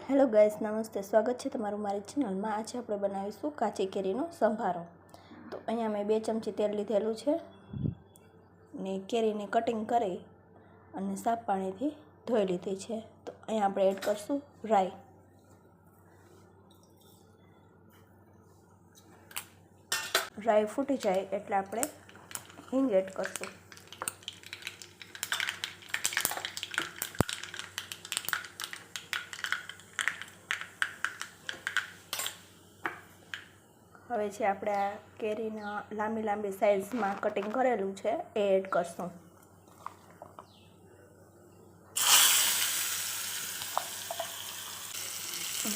Hello guys, नमस्ते। स्वागत है तमारू मारी चेनल में। आज આપણે બનાવીશું કાચી કેરીનો સંભારો। તો અહીંયા મેં 2 ચમચી તેલ લીધેલું છે ને કેરીને કટિંગ કરી અને સાફ પાણીથી ધોઈ લીધી છે। તો અહીંયા આપણે એડ કરશું રાઈ। રાઈ ફૂટી જાય એટલે આપણે હિંગ એડ કરશું। હવે છે આપણે આ કેરીના લાંબી લાંબી સાઇઝમાં કટિંગ કરેલું છે એ એડ કરશું।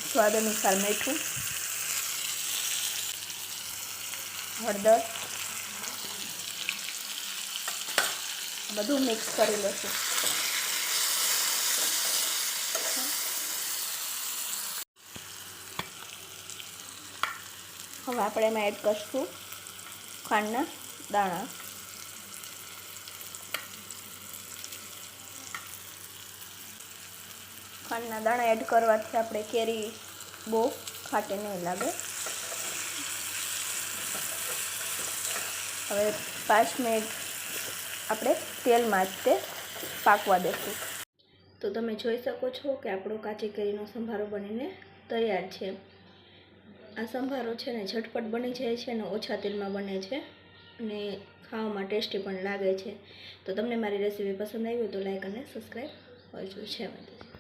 સ્વાદ અનુસાર મીઠું, હળદર, બધું મિક્સ કરી લઈશું। હવે આપણે એમાં એડ કરીશું ખાંડના દાણા। ખાંડના દાણા એડ કરવાથી આપણે કેરી બહુ ખાટી નહીં લાગે। હવે 5 મિનિટ આપણે તેલમાં જ તે પાકવા દેશું। તો તમે જોઈ શકો છો કે આપણો કાચી કેરીનો સંભારો બનીને તૈયાર છે। આ સંભારો છે ને ઝટપટ બની જાય છે અને ઓછા તેલમાં બને છે અને ખાવામાં ટેસ્ટી પણ લાગે છે। તો તમને મારી રેસીપી પસંદ આવી હોય તો લાઈક અને સબસ્ક્રાઈબ કરજો। જય માતાજી।